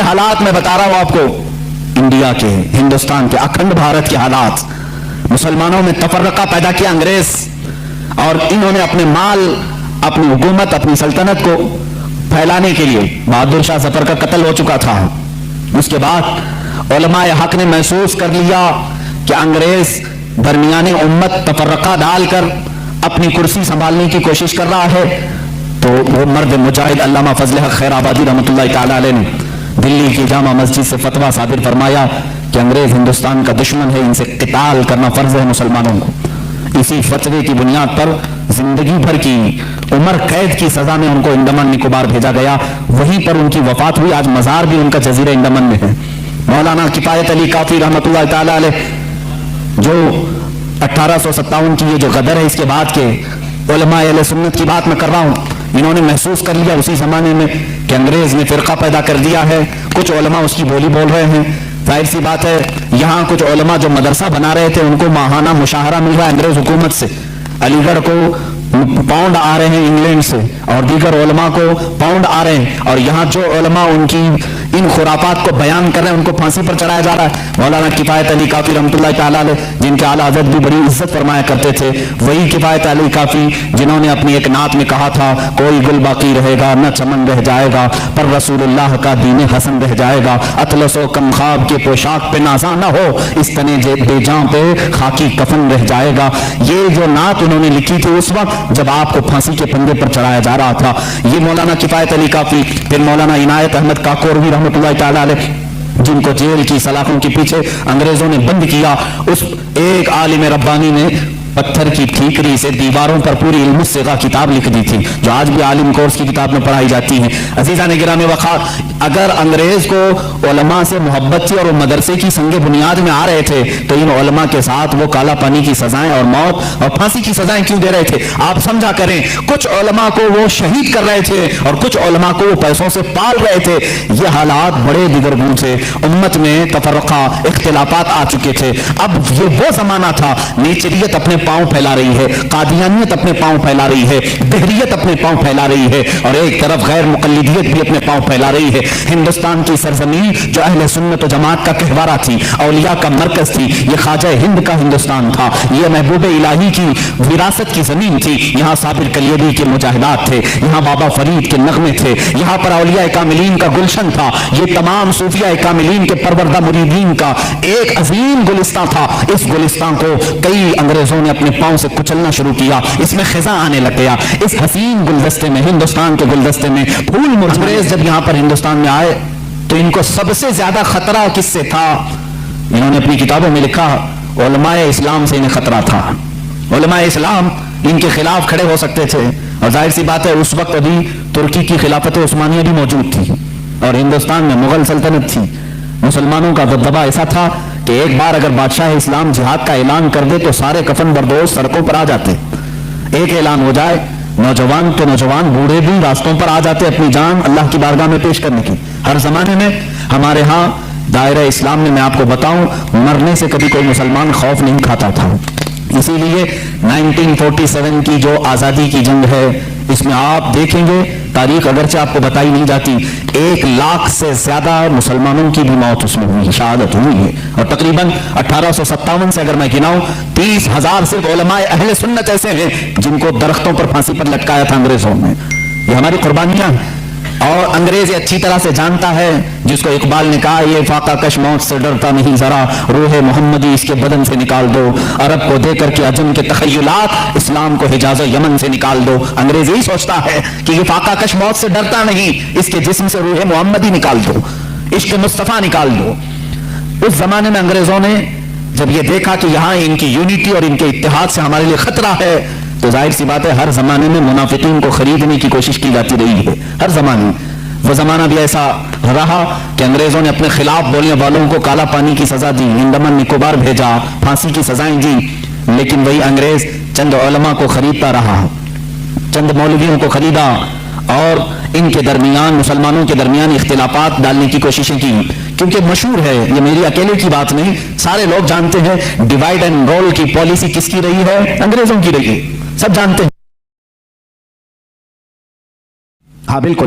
یہ حالات میں بتا رہا ہوں آپ کو، انڈیا کے، ہندوستان کے، اکھنڈ بھارت کے حالات، مسلمانوں میں تفرقہ پیدا کیا انگریز، اور انہوں نے اپنے مال، اپنی حکومت، اپنی سلطنت کو پھیلانے کے لیے، بہادر شاہ ظفر کا قتل ہو چکا تھا، اس کے بعد علماء حق نے محسوس کر لیا کہ انگریز درمیان امت تفرقہ ڈال کر اپنی کرسی سنبھالنے کی کوشش کر رہا ہے، تو وہ مرد مجاہد علامہ فضل حق خیر آبادی رحمۃ اللہ تعالی علیہ نے دلی کی جامع مسجد سے فتویٰ صادر فرمایا کہ انگریز ہندوستان کا دشمن ہے، ان سے قتال کرنا فرض ہے مسلمانوں کو۔ اسی فتوے کی بنیاد پر زندگی بھر کی عمر قید کی سزا میں ان کو انڈمان نکوبار بھیجا گیا، وہیں پر ان کی وفات ہوئی۔ آج مزار بھی ان کا جزیرہ انڈمان میں ہے۔ مولانا کفایت علی کافی رحمۃ اللہ تعالی علیہ، جو 1857 کی یہ جو غدر ہے، اس کے بعد کے علماء اہل سنت کی بات میں کر رہا ہوں، انہوں نے محسوس کر لیا اسی زمانے میں کہ انگریز نے فرقہ پیدا کر دیا ہے، کچھ علماء اس کی بولی بول رہے ہیں۔ ظاہر سی بات ہے، یہاں کچھ علماء جو مدرسہ بنا رہے تھے ان کو ماہانہ مشاہرہ مل رہا ہے انگریز حکومت سے، علی گڑھ کو پاؤنڈ آ رہے ہیں انگلینڈ سے، اور دیگر علماء کو پاؤنڈ آ رہے ہیں، اور یہاں جو علماء ان کی ان خرافات کو بیان کر رہے ہیں ان کو پھانسی پر چڑھایا جا رہا ہے۔ مولانا کفایت علی کافی رحمۃ اللہ تعالی علیہ، جن کے اعلیٰ حضرت بھی بڑی عزت فرمایا کرتے تھے، وہی کفایت علی کافی جنہوں نے اپنی ایک نعت میں کہا تھا، کوئی گل باقی رہے گا نہ چمن رہ جائے گا، پر رسول اللہ کا دین حسن رہ جائے گا، اطلس و کم خواب کے پوشاک پہ نازاں نہ ہو، اس تنے بے جاں پہ خاکی کفن رہ جائے گا۔ یہ جو نعت انہوں نے لکھی تھی اس وقت جب آپ کو پھانسی کے پھندے پر چڑھایا جا رہا تھا، یہ مولانا کفایت علی کافی، پھر مولانا عنایت احمد کاکوروی رحمۃ اللہ تعالی علیہ، جن کو جیل کی سلاخوں کے پیچھے انگریزوں نے بند کیا، اس ایک عالم ربانی نے پتھر کی ٹھیکری سے دیواروں پر پوری علم الصغا کتاب لکھ دی تھی، جو آج بھی عالم کورس کی کتاب میں پڑھائی جاتی ہے۔ عزیزان گرامی وقار، اگر انگریز کو علماء سے محبت تھی اور وہ مدرسے کی سنگ بنیاد میں آ رہے تھے، تو ان علماء کے ساتھ وہ کالا پانی کی سزائیں اور موت اور پھانسی کی سزائیں کیوں دے رہے تھے؟ آپ سمجھا کریں، کچھ علماء کو وہ شہید کر رہے تھے اور کچھ علماء کو وہ پیسوں سے پال رہے تھے۔ یہ حالات بڑے دیگرگون تھے، امت میں تفرقہ، اختلافات آ چکے تھے۔ اب یہ وہ زمانہ تھا، نیچریت اپنے پاؤں پھیلا رہی ہے، قادیانیت اپنے پاؤں پھیلا رہی ہے، دہریت اپنے پاؤں پھیلا رہی ہے، اور ایک طرف غیر مقلدیت بھی اپنے پاؤں پھیلا رہی ہے۔ ہندوستان کی سرزمین جو اہل سنت و جماعت کا گہوارہ تھی، اولیاء کا مرکز تھی، یہ خواجہ ہند کا ہندوستان تھا، یہ محبوب الہی کی وراثت کی زمین تھی۔ یہاں صابر کلیبی کے مجاہدات تھے، یہاں بابا فرید کے نغمے تھے، یہاں پر اولیاء کاملین کا گلشن تھا، یہ تمام صوفیاء کاملین کے پروردہ مریدین کا ایک عظیم گلستان تھا۔ اس گلستان کو کئی انگریزوں نے اپنے پاؤں سے کچلنا شروع کیا، اس میں خزاں آنے لگ گیا، اس حسین گلدستے میں، ہندوستان کے گلدستے میں پھول انگریز جب یہاں پر ہندوستان میں آئے تو ان کو سب سے زیادہ خطرہ کس سے تھا؟ انہوں نے اپنی کتابوں میں لکھا، علماء اسلام سے انہیں خطرہ تھا۔ علماء اسلام ان کے خلاف کھڑے ہو سکتے تھے، اور ظاہر سی بات ہے اس وقت ابھی ترکی کی خلافت عثمانیہ بھی موجود تھی اور ہندوستان میں مغل سلطنت تھی۔ مسلمانوں کا دبدبہ ایسا تھا کہ ایک بار اگر بادشاہ اسلام جہاد کا اعلان کر دے تو سارے کفن بردوش سڑکوں پر آ جاتے، ایک اعلان ہو جائے، نوجوان تو نوجوان، بوڑھے بھی راستوں پر آ جاتے اپنی جان اللہ کی بارگاہ میں پیش کرنے کی۔ ہر زمانے میں ہمارے ہاں دائرہ اسلام میں میں آپ کو بتاؤں، مرنے سے کبھی کوئی مسلمان خوف نہیں کھاتا تھا۔ اسی لیے 1947 کی جو آزادی کی جنگ ہے، اس میں آپ دیکھیں گے تاریخ اگرچہ آپ کو بتائی نہیں جاتی، 1 لاکھ سے زیادہ مسلمانوں کی بھی موت اس میں ہوئی، شہادت ہوئی ہے، اور تقریباً 1857 سے اگر میں گناؤں 30,000 صرف علماء اہل سنت ایسے ہیں جن کو درختوں پر پھانسی پر لٹکایا تھا انگریزوں نے۔ یہ ہماری قربانیاں ہیں، اور انگریز یہ اچھی طرح سے جانتا ہے، جس کو اقبال نے کہا، یہ فاقہ کش موت سے ڈرتا نہیں ذرا، روح محمدی اس کے بدن سے نکال دو، عرب کو دے کر کے عجم کے تخیلات، اسلام کو حجاز و یمن سے نکال دو۔ انگریز یہی سوچتا ہے کہ یہ فاقہ کش موت سے ڈرتا نہیں، اس کے جسم سے روح محمدی نکال دو، عشق مصطفیٰ نکال دو۔ اس زمانے میں انگریزوں نے جب یہ دیکھا کہ یہاں ان کی یونٹی اور ان کے اتحاد سے ہمارے لیے خطرہ ہے، تو ظاہر سی بات ہے ہر زمانے میں منافقین کو خریدنے کی کوشش کی جاتی رہی ہے، ہر زمانے میں۔ وہ زمانہ بھی ایسا رہا کہ انگریزوں نے اپنے خلاف بولنے والوں کو کالا پانی کی سزا دی، انڈمان نکوبار بھیجا، پھانسی کی سزائیں دی، لیکن وہی انگریز چند علماء کو خریدتا رہا، چند مولویوں کو خریدا، اور ان کے درمیان، مسلمانوں کے درمیان اختلافات ڈالنے کی کوششیں کی، کیونکہ مشہور ہے، یہ میری اکیلے کی بات نہیں، سارے لوگ جانتے ہیں ڈیوائڈ اینڈ رول کی پالیسی کس کی رہی ہے؟ انگریزوں کی رہی ہے، سب جانتے ہیں۔ ہاں بالکل،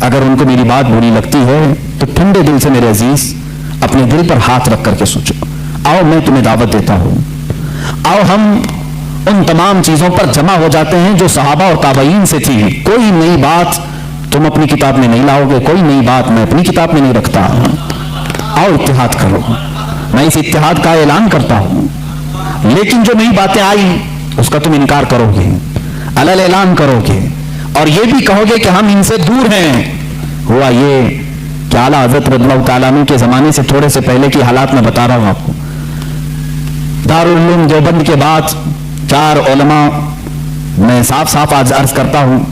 اگر ان کو میری بات بری لگتی ہے تو ٹھنڈے دل سے میرے عزیز اپنے دل پر ہاتھ رکھ کر کے سوچو. آؤ میں تمہیں دعوت دیتا ہوں, آؤ ہم ان تمام چیزوں پر جمع ہو جاتے ہیں جو صحابہ اور تابعین سے تھی. کوئی نئی بات تم اپنی کتاب میں نہیں لاؤ گے, کوئی نئی بات میں اپنی کتاب میں نہیں رکھتا. آؤ اتحاد کرو, میں اس اتحاد کا اعلان کرتا ہوں. لیکن جو نئی باتیں آئی اس کا تم انکار کرو گے, علل اعلان کرو گے, اور یہ بھی کہو گے کہ ہم ان سے دور ہیں. ہوا یہ کہ اعلیٰ حضرت رضی اللہ تعالیٰ عنہ کے زمانے سے تھوڑے سے پہلے کی حالات میں بتا رہا ہوں آپ کو. دارالعلوم دیوبند کے بعد 4 علماء میں صاف صاف آج عرض کرتا ہوں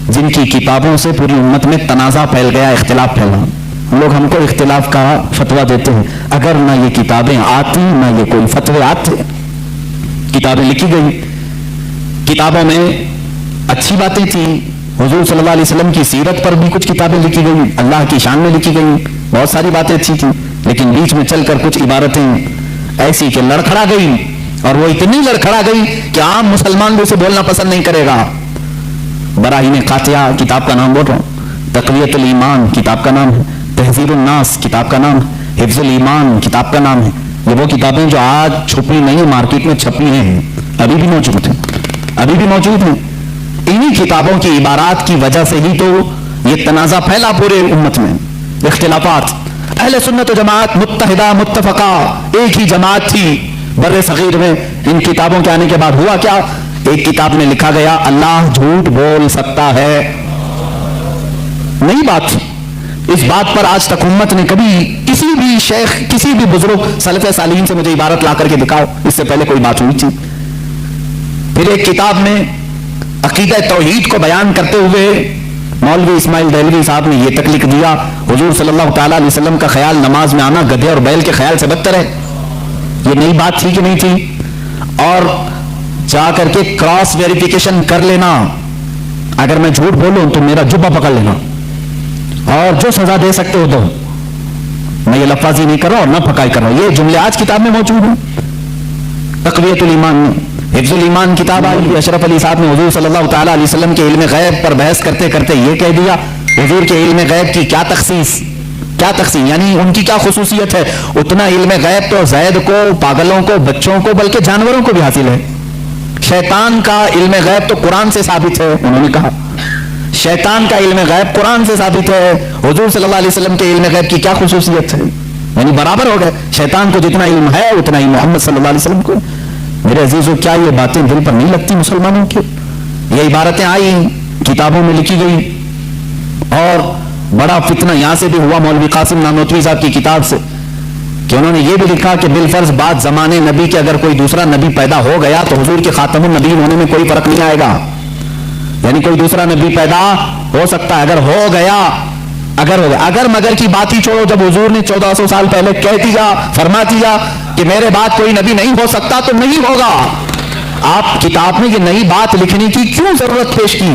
جن کی کتابوں سے پوری امت میں تنازع پھیل گیا, اختلاف پھیلا. لوگ ہم کو اختلاف کا فتویٰ دیتے ہیں, اگر نہ یہ کتابیں آتی نہ یہ کوئی فتوے آتے. کتابیں لکھی گئی, کتابوں میں اچھی باتیں تھیں, حضور صلی اللہ علیہ وسلم کی سیرت پر بھی کچھ کتابیں لکھی گئی, اللہ کی شان میں لکھی گئی, بہت ساری باتیں اچھی تھیں. لیکن بیچ میں چل کر کچھ عبارتیں ایسی کہ لڑکھڑا گئی, اور وہ اتنی لڑکھڑا گئی کہ عام مسلمان بھی اسے بولنا پسند نہیں کرے گا. براہین قاطعہ کتاب کا نام بول رہا ہوں, تقویت الایمان کتاب کا نام ہے, تہذیب الناس کتاب کا نام ہے, حفظ الایمان کتاب کا نام ہے. یہ وہ کتابیں جو آج چھپی نہیں, مارکیٹ میں چھپی ہیں, ابھی بھی موجود ہیں, ابھی بھی موجود ہیں. انہی کتابوں کی عبارات کی وجہ سے ہی تو یہ تنازع پھیلا پورے امت میں, اختلافات. اہل سنت و جماعت متحدہ متفقہ ایک ہی جماعت تھی بر صغیر میں. ان کتابوں کے آنے کے بعد ہوا کیا, ایک کتاب میں لکھا گیا اللہ جھوٹ بول سکتا ہے. نئی بات. اس بات پر آج تک امت نے کبھی کسی بھی شیخ, کسی بھی بزرگ سلف صالحین سے مجھے عبارت لا کر کے دکھاؤ, اس سے پہلے کوئی بات ہوئی تھی. پھر ایک کتاب میں عقیدہ توحید کو بیان کرتے ہوئے مولوی اسماعیل دہلوی صاحب نے یہ تک لکھ دیا, حضور صلی اللہ تعالیٰ علیہ وسلم کا خیال نماز میں آنا گدھے اور بیل کے خیال سے بدتر ہے. یہ نئی بات تھی کہ نہیں تھی؟ اور جا کر کے کراس ویریفیکیشن کر لینا, اگر میں جھوٹ بولوں تو میرا جبہ پکڑ لینا, اور جو سزا دے سکتے ہو دو. میں یہ لفاظی نہیں کر رہا اور نہ پھکائی کر رہا ہوں, یہ جملے آج کتاب میں موجود ہیں. تقویت الایمان میں حفظ الایمان کتاب آئی, اشرف علی صاحب نے حضور صلی اللہ تعالیٰ علیہ وسلم کے علم غیب پر بحث کرتے کرتے یہ کہہ دیا, حضور کے علم غیب کی کیا تخصیص, کیا تقسیم, یعنی ان کی کیا خصوصیت ہے. اتنا علم غیب تو زید کو, پاگلوں کو, بچوں کو, بلکہ جانوروں کو بھی حاصل ہے. شیطان کا علم غیب تو قرآن سے ثابت ہے, انہوں نے کہا شیطان کا علم غیب قرآن سے ثابت ہے. حضور صلی اللہ علیہ وسلم کے علم غیب کی کیا خصوصیت ہے, یعنی برابر ہو گئے. شیطان کو جتنا علم ہے اتنا ہی محمد صلی اللہ علیہ وسلم کو. میرے عزیزو, کیا یہ باتیں دل پر نہیں لگتی مسلمانوں کی؟ یہ عبارتیں آئی, کتابوں میں لکھی گئی, اور بڑا فتنہ یہاں سے بھی ہوا مولوی قاسم نانوتوی صاحب کی کتاب سے, کہ انہوں نے یہ بھی لکھا کہ بالفرض بعد زمانے نبی کے اگر کوئی دوسرا نبی پیدا ہو گیا تو حضور کے خاتم النبیین ہونے میں کوئی فرق نہیں آئے گا. یعنی کوئی دوسرا نبی پیدا ہو سکتا ہے, اگر ہو گیا, اگر مگر کی بات ہی چھوڑو. جب حضور نے 1400 سال پہلے کہہ دیا, فرما دیا کہ میرے بعد کوئی نبی نہیں ہو سکتا, تو نہیں ہوگا. آپ کتاب میں یہ نئی بات لکھنے کی کیوں ضرورت پیش کی؟